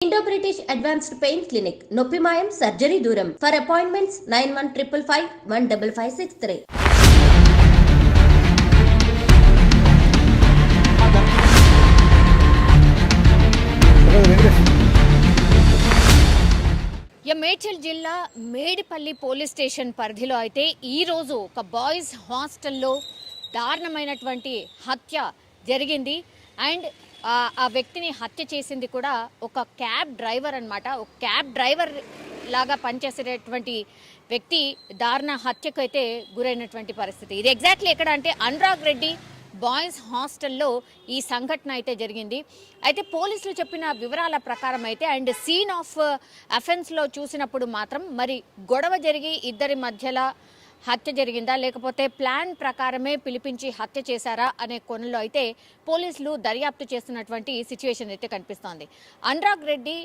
Indo-British Advanced Pain Clinic, Noppimayam Surgery Duram. For appointments 9155515563. Medchal జిల్లా Medipalli police station పరిధిలో అయితే ఈరోజు ఒక బాయ్స్ హాస్టల్లో దారుణమైనటువంటి హత్య జరిగింది. అండ్ ఆ వ్యక్తిని హత్య చేసింది కూడా ఒక క్యాబ్ డ్రైవర్ అన్నమాట. ఒక క్యాబ్ డ్రైవర్ లాగా పనిచేసేటటువంటి వ్యక్తి దారుణ హత్యకు అయితే గురైనటువంటి పరిస్థితి. ఇది ఎగ్జాక్ట్లీ ఎక్కడ అంటే అనురాగ్ రెడ్డి బాయ్స్ హాస్టల్లో ఈ సంఘటన అయితే జరిగింది. అయితే పోలీసులు చెప్పిన వివరాల ప్రకారం అయితే అండ్ సీన్ ఆఫ్ అఫెన్స్లో చూసినప్పుడు మాత్రం మరి గొడవ జరిగి ఇద్దరి మధ్యలో హత్య జరిగిందా లేకపోతే ప్లాన్ ప్రకారమే పిలిపించి హత్య చేశారా అనే కోణంలో అయితే పోలీసులు దర్యాప్తు చేస్తున్నటువంటి సిచ్యువేషన్ అయితే కనిపిస్తోంది. అనురాగ్ రెడ్డి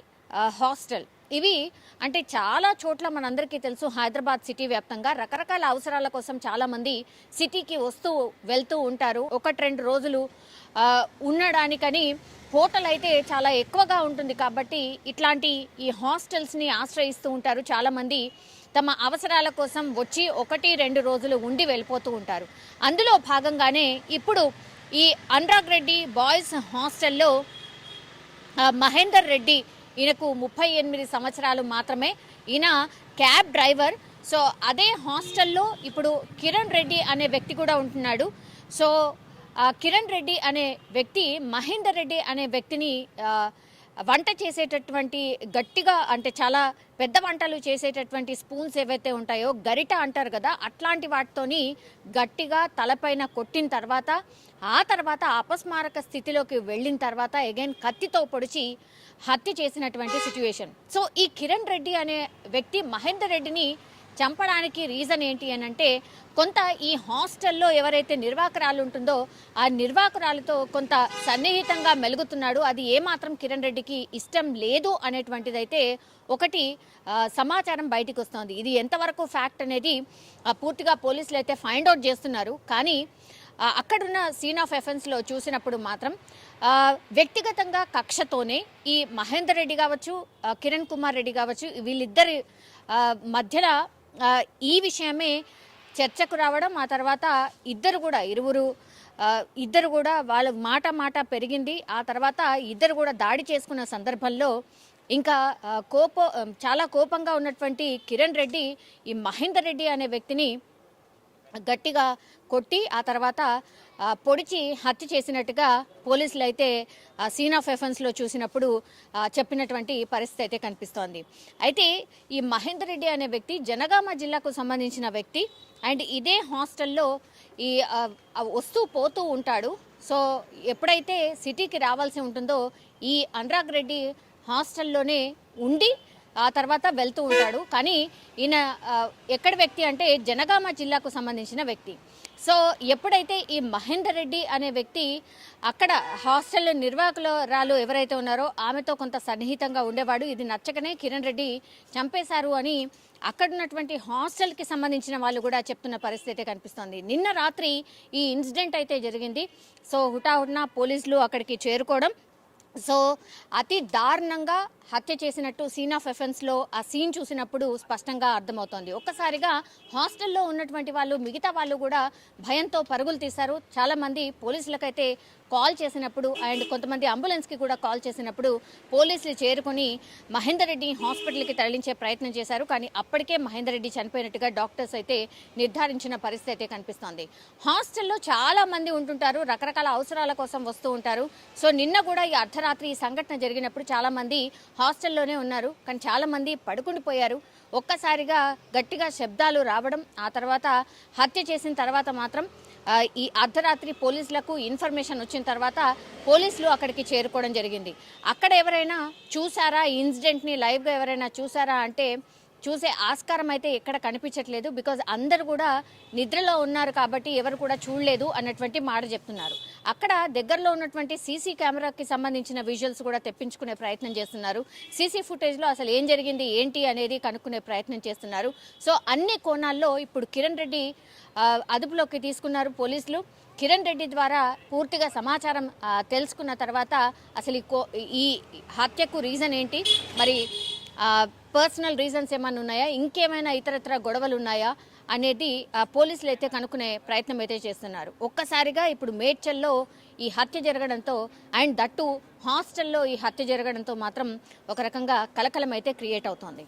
హాస్టల్ ఇవి అంటే చాలా చోట్ల మనందరికీ తెలుసు, హైదరాబాద్ సిటీ వ్యాప్తంగా రకరకాల అవసరాల కోసం చాలామంది సిటీకి వస్తూ వెళ్తూ ఉంటారు. 1-2 రోజులు ఉండడానికని హోటల్ అయితే చాలా ఎక్కువగా ఉంటుంది కాబట్టి ఇట్లాంటి ఈ హాస్టల్స్ని ఆశ్రయిస్తూ ఉంటారు. చాలామంది తమ అవసరాల కోసం వచ్చి 1-2 రోజులు ఉండి వెళ్ళిపోతూ ఉంటారు. అందులో భాగంగానే ఇప్పుడు ఈ అనురాగ్ రెడ్డి బాయ్స్ హాస్టల్లో మహేందర్ రెడ్డి, ఈయనకు 38 సంవత్సరాలు మాత్రమే, ఈయన క్యాబ్ డ్రైవర్. సో అదే హాస్టల్లో ఇప్పుడు కిరణ్ రెడ్డి అనే వ్యక్తి కూడా ఉంటున్నాడు. సో కిరణ్ రెడ్డి అనే వ్యక్తి మహేందర్ రెడ్డి అనే వ్యక్తిని వంట చేసేటటువంటి గట్టిగా అంటే చాలా పెద్ద వంటలు చేసేటటువంటి స్పూన్స్ ఏవైతే ఉంటాయో గరిట అంటారు కదా, అట్లాంటి వాటితోని గట్టిగా తలపైన కొట్టిన తర్వాత ఆ తర్వాత అపస్మారక స్థితిలోకి వెళ్ళిన తర్వాత అగైన్ కత్తితో పొడిచి హత్య చేసినటువంటి సిచ్యువేషన్. సో ఈ కిరణ్ రెడ్డి అనే వ్యక్తి మహేందర్ రెడ్డిని చంపడానికి రీజన్ ఏంటి అని అంటే కొంత ఈ హాస్టల్లో ఎవరైతే నిర్వాహకురాలు ఉంటుందో ఆ నిర్వాహకురాలతో కొంత సన్నిహితంగా మెలుగుతున్నాడు. అది ఏమాత్రం కిరణ్ రెడ్డికి ఇష్టం లేదు అనేటువంటిదైతే ఒకటి సమాచారం బయటికి వస్తుంది. ఇది ఎంతవరకు ఫ్యాక్ట్ అనేది పూర్తిగా పోలీసులు అయితే ఫైండ్ అవుట్ చేస్తున్నారు. కానీ అక్కడున్న సీన్ ఆఫ్ ఎఫెన్స్లో చూసినప్పుడు మాత్రం వ్యక్తిగతంగా కక్షతోనే ఈ మహేందర్ రెడ్డి కావచ్చు, కిరణ్ కుమార్ రెడ్డి కావచ్చు, వీళ్ళిద్దరి మధ్యలో ఈ విషయమే చర్చకు రావడం, ఆ తర్వాత ఇద్దరు కూడా వాళ్ళ మాట పెరిగింది. ఆ తర్వాత ఇద్దరు కూడా దాడి చేసుకున్న సందర్భంలో ఇంకా చాలా కోపంగా ఉన్నటువంటి కిరణ్ రెడ్డి ఈ మహేందర్ రెడ్డి అనే వ్యక్తిని గట్టిగా కొట్టి ఆ తర్వాత పొడిచి హత్య చేసినట్టుగా పోలీసులు అయితే సీన్ ఆఫ్ ఎఫెన్స్లో చూసినప్పుడు చెప్పినటువంటి పరిస్థితి అయితే కనిపిస్తోంది. అయితే ఈ మహేందర్ రెడ్డి అనే వ్యక్తి జనగామ జిల్లాకు సంబంధించిన వ్యక్తి అండ్ ఇదే హాస్టల్లో ఈ వస్తూ పోతూ ఉంటాడు. సో ఎప్పుడైతే సిటీకి రావాల్సి ఉంటుందో ఈ అనురాగ్ రెడ్డి హాస్టల్లోనే ఉండి ఆ తర్వాత వెళ్తూ ఉంటాడు. కానీ ఈయన ఎక్కడి వ్యక్తి అంటే జనగామ జిల్లాకు సంబంధించిన వ్యక్తి. సో ఎప్పుడైతే ఈ మహేందర్ రెడ్డి అనే వ్యక్తి అక్కడ హాస్టల్ నిర్వాహకురాలు ఎవరైతే ఉన్నారో ఆమెతో కొంత సన్నిహితంగా ఉండేవాడు, ఇది నచ్చకనే కిరణ్ రెడ్డి చంపేశారు అని అక్కడున్నటువంటి హాస్టల్కి సంబంధించిన వాళ్ళు కూడా చెప్తున్న పరిస్థితి కనిపిస్తోంది. నిన్న రాత్రి ఈ ఇన్సిడెంట్ అయితే జరిగింది. సో హుటాహుటిన పోలీసులు అక్కడికి చేరుకోవడం, సో అతి దారుణంగా హత్య చేసినట్టు సీన్ ఆఫ్ ఎఫెన్స్లో ఆ సీన్ చూసినప్పుడు స్పష్టంగా అర్థమవుతోంది. ఒక్కసారిగా హాస్టల్లో ఉన్నటువంటి వాళ్ళు మిగతా వాళ్ళు కూడా భయంతో పరుగులు తీశారు. చాలామంది పోలీసులకైతే కాల్ చేసినప్పుడు అండ్ కొంతమంది అంబులెన్స్కి కూడా కాల్ చేసినప్పుడు పోలీసులు చేరుకొని మహేందర్ రెడ్డి హాస్పిటల్కి తరలించే ప్రయత్నం చేశారు. కానీ అప్పటికే మహేందర్ రెడ్డి చనిపోయినట్టుగా డాక్టర్స్ అయితే నిర్ధారించిన పరిస్థితి అయితే కనిపిస్తోంది. హాస్టల్లో చాలామంది ఉంటుంటారు, రకరకాల అవసరాల కోసం వస్తూ ఉంటారు. సో నిన్న కూడా ఈ అర్ధరాత్రి ఈ సంఘటన జరిగినప్పుడు చాలామంది హాస్టల్లోనే ఉన్నారు, కానీ చాలామంది పడుకుండిపోయారు. ఒక్కసారిగా గట్టిగా శబ్దాలు రావడం, ఆ తర్వాత హత్య చేసిన తర్వాత మాత్రం ఈ అర్ధరాత్రి పోలీసులకు ఇన్ఫర్మేషన్ వచ్చిన తర్వాత పోలీసులు అక్కడికి చేరుకోవడం జరిగింది. అక్కడ ఎవరైనా చూసారా ఈ ఇన్సిడెంట్ని, లైవ్గా ఎవరైనా చూసారా అంటే చూసే ఆస్కారం అయితే ఎక్కడ కనిపించట్లేదు. బికాజ్ అందరు కూడా నిద్రలో ఉన్నారు కాబట్టి ఎవరు కూడా చూడలేదు అన్నటువంటి మాట చెప్తున్నారు. అక్కడ దగ్గరలో ఉన్నటువంటి సీసీ కెమెరాకి సంబంధించిన విజువల్స్ కూడా తెప్పించుకునే ప్రయత్నం చేస్తున్నారు. సీసీ ఫుటేజ్లో అసలు ఏం జరిగింది ఏంటి అనేది కనుక్కునే ప్రయత్నం చేస్తున్నారు. సో అన్ని కోణాల్లో ఇప్పుడు కిరణ్ రెడ్డి అదుపులోకి తీసుకున్నారు పోలీసులు. కిరణ్ రెడ్డి ద్వారా పూర్తిగా సమాచారం తెలుసుకున్న తర్వాత అసలు ఈ హత్యకు రీజన్ ఏంటి, మరి పర్సనల్ రీజన్స్ ఏమైనా ఉన్నాయా, ఇంకేమైనా ఇతరత్ర గొడవలు ఉన్నాయా అనేది పోలీసులు అయితే కనుక్కునే ప్రయత్నం అయితే చేస్తున్నారు. ఒక్కసారిగా ఇప్పుడు మేడ్చల్లో ఈ హత్య జరగడంతో అండ్ దట్టు హాస్టల్లో ఈ హత్య జరగడంతో మాత్రం ఒక రకంగా కలకలం అయితే క్రియేట్ అవుతోంది.